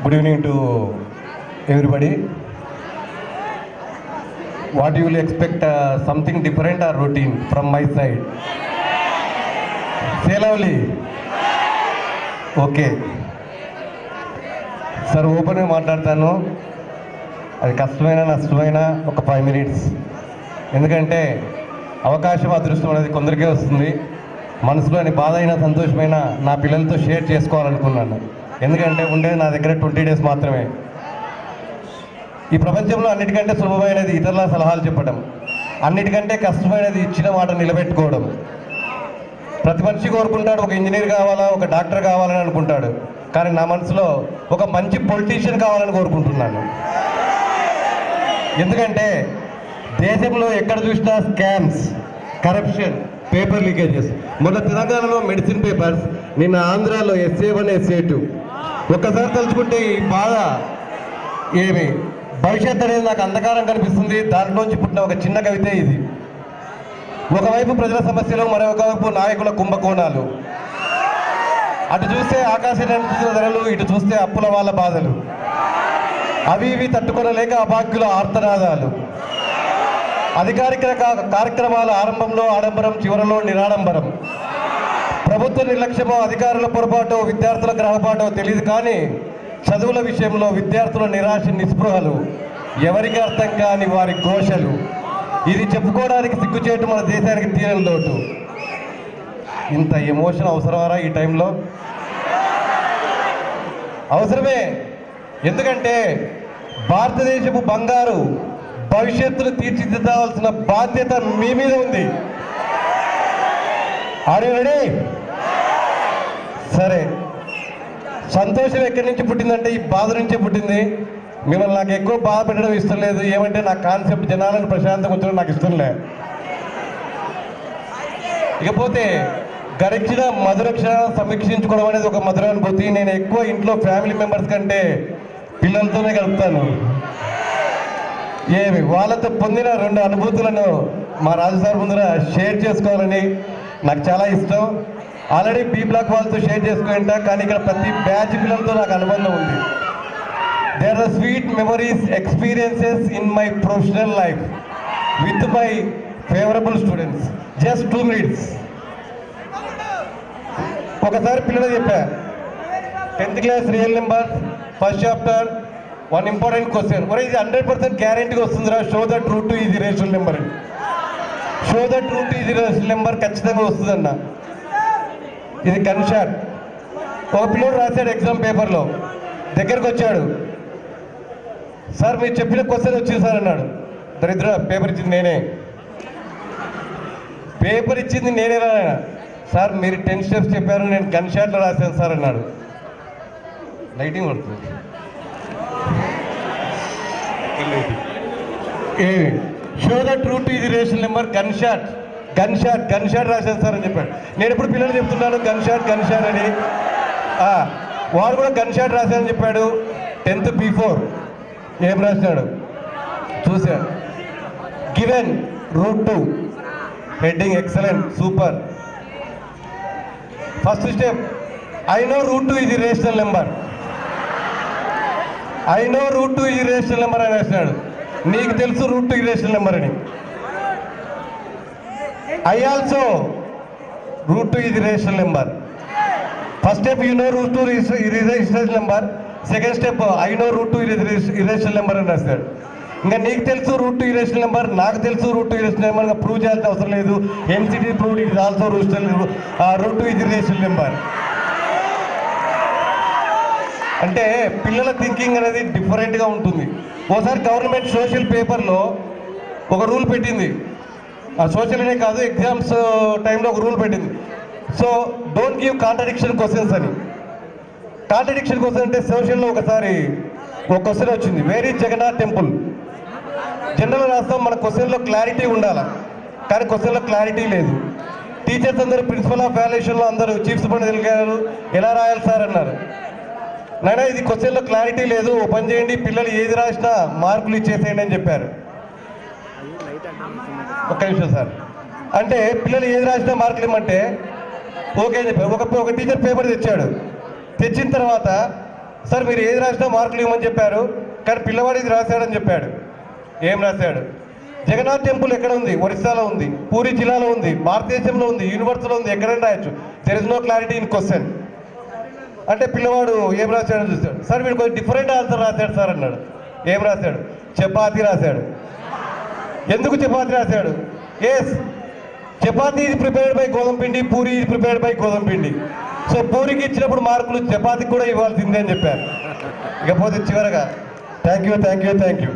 Good evening to everybody. What you will expect something different or routine from my side? Say loudly. Okay. Sir ఓపెన్గా మాట్లాడతాను. అది కష్టమైన నష్టమైన ఒక 5 minutes. ఎందుకంటే అవకాశం అదృష్టం అనేది కొందరికే వస్తుంది. మనసులోని బాధ అయినా సంతోషమైన నా పిల్లలతో షేర్ చేసుకోవాలనుకున్నాను. ఎందుకంటే ఉండేది నా దగ్గర 20 days మాత్రమే. ఈ ప్రపంచంలో అన్నిటికంటే సులభమైనది ఇతరుల సలహాలు చెప్పడం, అన్నిటికంటే కష్టమైనది ఇచ్చిన మాట నిలబెట్టుకోవడం. ప్రతి మనిషి కోరుకుంటాడు ఒక ఇంజనీర్ కావాలా, ఒక డాక్టర్ కావాలని అనుకుంటాడు. కానీ నా మనసులో ఒక మంచి పొలిటీషియన్ కావాలని కోరుకుంటున్నాను. ఎందుకంటే దేశంలో ఎక్కడ చూసినా స్కామ్స్, కరప్షన్, పేపర్ లీకేజెస్. మొన్న తెలంగాణలో మెడిసిన్ పేపర్స్, నిన్న ఆంధ్రాలో SA1 SA2. ఒక్కసారి తలుచుకుంటే ఈ బాధ ఏమి భవిష్యత్ అనేది నాకు అంధకారం కనిపిస్తుంది. దాంట్లోంచి పుట్టిన ఒక చిన్న కవిత ఇది. ఒకవైపు ప్రజల సమస్యలు, మరొకవైపు నాయకుల కుంభకోణాలు. అటు చూస్తే ఆకాశం ధరలు, ఇటు చూస్తే అప్పుల వాళ్ళ బాధలు. అవి ఇవి తట్టుకొనలేక అభాగ్యుల ఆర్తనాదాలు. అధికారిక కార్యక్రమాల ఆరంభంలో ఆడంబరం, చివరలో నిరాడంబరం. ప్రభుత్వ నిర్లక్ష్యమో, అధికారుల పొరపాటు, విద్యార్థుల గ్రహపాటో తెలియదు. కానీ చదువుల విషయంలో విద్యార్థుల నిరాశ, నిస్పృహలు, ఎవరికి అర్థం కాని వారి ఘోషలు. ఇది చెప్పుకోవడానికి సిగ్గుచేటు మన దేశానికి తీరని లోటు. ఇంత ఎమోషన్ అవసరమారా ఈ టైంలో? అవసరమే. ఎందుకంటే భారతదేశపు బంగారు భవిష్యత్తును తీర్చిదిద్దాల్సిన బాధ్యత మీ మీద ఉంది. Are you ready? సరే, సంతోషం ఎక్కడి నుంచి పుట్టిందంటే ఈ బాధ నుంచే పుట్టింది. మిమ్మల్ని నాకు ఎక్కువ బాధ పెట్టడం ఇష్టం లేదు. ఏమంటే నా కాన్సెప్ట్ జనాలను ప్రశాంతంగా ఉంచడం నాకు ఇష్టం లేదు. ఇకపోతే గడిచిన మధుర క్షణాలను సమీక్షించుకోవడం అనేది ఒక మధుర అనుభూతి. నేను ఎక్కువ ఇంట్లో ఫ్యామిలీ మెంబర్స్ కంటే పిల్లలతోనే గడుపుతాను. ఏమి వాళ్ళతో పొందిన 2 అనుభూతులను మా రాజు సార్ ముందర షేర్ చేసుకోవాలని నాకు చాలా ఇష్టం. ఆల్రెడీ B బ్లాక్ వాళ్ళతో షేర్ చేసుకుంటా, కానీ ఇక్కడ ప్రతి బ్యాచ్ పిల్లలతో నాకు అనుబంధం ఉంది. There are sweet memories, experiences in my professional life with my favourable students. Just 2 minutes. ఒకసారి పిల్లలు చెప్పా, 10th class real number first chapter 1 important question. మరి ఇది 100% గ్యారెంటీగా వస్తుందిరా. Show that root two is rational number. Show that root two is rational number ఖచ్చితంగా వస్తుందన్న. ఇది కన్షాట్. ఒక పిల్లడు రాశాడు ఎగ్జామ్ పేపర్లో. దగ్గరకు వచ్చాడు, సార్ మీరు చెప్పిన క్వశ్చన్ వచ్చింది సార్ అన్నాడు. దరిద్ర, పేపర్ ఇచ్చింది నేనే. పేపర్ ఇచ్చింది నేనే రా. సార్ మీరు 10 steps చెప్పారు, నేను గన్ షాట్లో రాశాను సార్ అన్నాడు. లైటింగ్ పడుతుంది. షో ద ట్రూత్ ఇది రేషనల్ నెంబర్, గన్ షాట్ రాశాను సార్ అని చెప్పాడు. నేను ఎప్పుడు పిల్లలు చెప్తున్నాను గన్ షాట్ అని. వాడు కూడా గన్ షాట్ రాశానని చెప్పాడు. 10th B4 ఏం రాసినాడు చూశాడు. Given root 2 heading excellent, super. First step, I know root 2 ఇది rational number. I know root 2 ఇది రేషనల్ నెంబర్ అని రాసినాడు. నీకు తెలుసు రూట్ 2 ఇరేషనల్ నెంబర్ అని. ఐ ఆల్సో రూట్ 2 ఇది rational number. First step you know root 2 irrational number. Second step I know root 2 irrational number అని రాస్తాడు. ఇంకా నీకు తెలుసు రూట్ 2 ఇరేషనల్ నెంబర్, నాకు తెలుసు రూట్ 2 ఇరేషనల్ నెంబర్. ప్రూవ్ చేయాల్సిన అవసరం లేదు. MCT prove it also root 2 ఇది ఇరేషనల్ నెంబర్. అంటే పిల్లల థింకింగ్ అనేది డిఫరెంట్గా ఉంటుంది. ఓసారి గవర్నమెంట్ సోషల్ పేపర్లో ఒక రూల్ పెట్టింది. ఆ సోషల్ అనే కాదు, ఎగ్జామ్స్ టైంలో ఒక రూల్ పెట్టింది. So don't give contradiction questions అని. కాంట్రడిక్షన్ క్వశ్చన్ అంటే సోషల్లో ఒకసారి ఒక క్వశ్చన్ వచ్చింది, where is Jagannath temple. General రాస్తాం, మన క్వశ్చన్లో క్లారిటీ ఉండాలి, కానీ క్వశ్చన్లో క్లారిటీ లేదు. టీచర్స్ అందరూ ప్రిన్సిపల్ ఆఫ్ వాల్యుయేషన్లో అందరూ చీఫ్ సూపరింటెండెంట్ గారు ఎలా రాయాలి సార్ అన్నారు. నాయనా ఇది క్వశ్చన్లో క్లారిటీ లేదు, ఓపెన్ చేయండి, పిల్లలు ఏది రాసినా మార్కులు ఇచ్చేసేయండి అని చెప్పారు. ఒక్క నిమిషం సార్. అంటే పిల్లలు ఏది రాసినా మార్కులు ఇవ్వమంటే ఓకే అని చెప్పారు. ఒక టీచర్ పేపర్ తెచ్చాడు. తెచ్చిన తర్వాత సార్ మీరు ఏది రాసినా మార్కులు ఇవ్వమని చెప్పారు, కానీ పిల్లవాడు ఇది రాశాడని చెప్పాడు. ఏం రాశాడు? జగన్నాథ్ టెంపుల్ ఎక్కడ ఉంది? ఒరిస్సాలో ఉంది, పూరి జిల్లాలో ఉంది, భారతదేశంలో ఉంది, యూనివర్సిటీలో ఉంది, ఎక్కడైనా రాయొచ్చు. There is no clarity in question. అంటే పిల్లవాడు ఏం రాశాడని చూస్తాడు. సార్ వీడు కొంచెం డిఫరెంట్ ఆన్సర్ రాశాడు సార్ అన్నాడు. ఏం రాశాడు? చపాతీ రాశాడు. ఎందుకు చపాతీ రాశాడు? ఎస్, చపాతీ ఇది ప్రిపేర్డ్ బై గోధుమ పిండి, పూరి ఇది ప్రిపేర్డ్ బై గోధుమ పిండి. సో పూరికి ఇచ్చినప్పుడు మార్కులు చపాతీకి కూడా ఇవ్వాల్సిందే అని చెప్పారు. ఇకపోతే చివరగా థ్యాంక్ యూ.